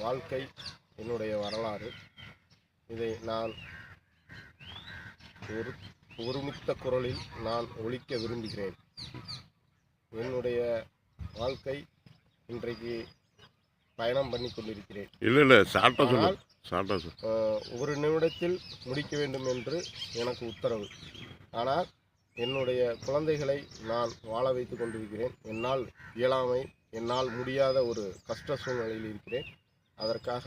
வாழ்க்கை, என்னுடைய வரலாறு. இதை நான் ஒருமித்த குரலில் நான் ஒலிக்க விரும்புகிறேன். என்னுடைய வாழ்க்கை இன்றைக்கு பயணம் பண்ணி கொண்டிருக்கிறேன். இல்லை ஒரு நிமிடத்தில் முடிக்க வேண்டும் என்று எனக்கு உத்தரவு. ஆனால் என்னுடைய குழந்தைகளை நான் வாழ வைத்து கொண்டிருக்கிறேன். என்னால் இயலாமை, என்னால் முடியாத ஒரு கஷ்ட சூழ்நிலையில் இருக்கிறேன். அதற்காக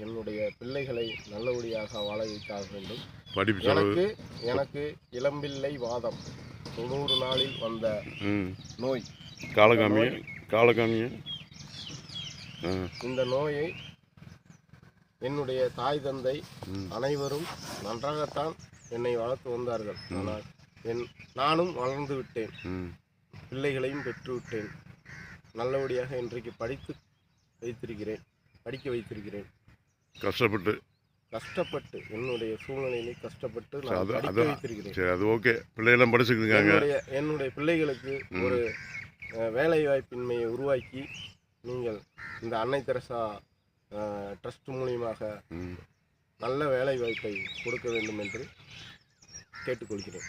என்னுடைய பிள்ளைகளை நல்லபடியாக வாழ வைத்தாக வேண்டும். எனக்கு இளம்பிள்ளை வாதம் 90 நாளில் வந்த நோய். காலகாமிய இந்த நோயை என்னுடைய தாய் தந்தை அனைவரும் நன்றாகத்தான் என்னை வளர்த்து வந்தார்கள். ஆனால் நானும் வளர்ந்து விட்டேன், பிள்ளைகளையும் பெற்றுவிட்டேன். நல்லபடியாக இன்றைக்கு படிக்க வைத்திருக்கிறேன். கஷ்டப்பட்டு என்னுடைய சூழ்நிலையிலே கஷ்டப்பட்டு நான் படிக்க வைத்திருக்கிறேன். என்னுடைய பிள்ளைகளுக்கு ஒரு வேலை வாய்ப்பின்மையை உருவாக்கி நீங்கள் இந்த அன்னை தெரசா ட்ரஸ்ட் மூலியமாக நல்ல வேலை வாய்ப்பை கொடுக்க வேண்டும் என்று கேட்டுக்கொள்கிறேன்.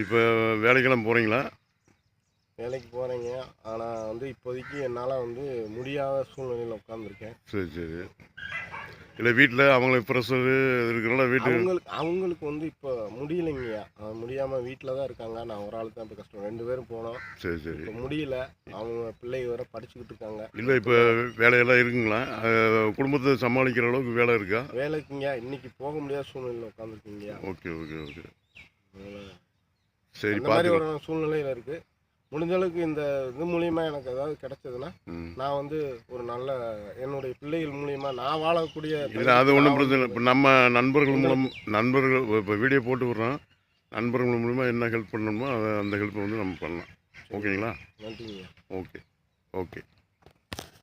இப்போ வேலைக்கெல்லாம் போகிறீங்களா? வேலைக்கு போகிறேங்க. ஆனால் இப்போதைக்கு என்னால் முடியாத சூழ்நிலையில் உட்காந்துருக்கேன். சரி. இல்லை வீட்டில் அவங்களுக்கு ப்ரெஷர் இருக்கிறனால அவங்களுக்கு இப்போ முடியலைங்கய்யா. முடியாமல் வீட்டில் தான் இருக்காங்க. நான் ஒரு ஆள் தான் இப்போ கஷ்டம். 2 பேரும் போனோம். சரி. இப்போ முடியல. அவங்க பிள்ளைங்க வேற படிச்சுக்கிட்டு இருக்காங்க. இல்லை இப்போ வேலையெல்லாம் இருக்குங்களா? குடும்பத்தை சமாளிக்கிற அளவுக்கு வேலை இருக்கா? வேலைக்குங்கய்யா இன்னைக்கு போக முடியாத சூழ்நிலையில் உட்காந்துருக்கீங்கய்யா. ஓகே. சரி, இந்த மாதிரி ஒரு சூழ்நிலையில் இருக்குது. முடிஞ்ச அளவுக்கு இந்த இது மூலியமாக எனக்கு ஏதாவது கிடைச்சதுன்னா நான் ஒரு நல்ல என்னுடைய பிள்ளைகள் மூலியமாக நான் வாழக்கூடிய இல்லை அது ஒன்றும் பிரச்சனை இல்லை. இப்போ நம்ம நண்பர்கள் இப்போ வீடியோ போட்டு விட்றோம். நண்பர்கள் மூலிமா என்ன ஹெல்ப் பண்ணணுமோ அந்த ஹெல்ப்பை நம்ம பண்ணலாம். ஓகேங்களா? நன்றிங்க. ஓகே.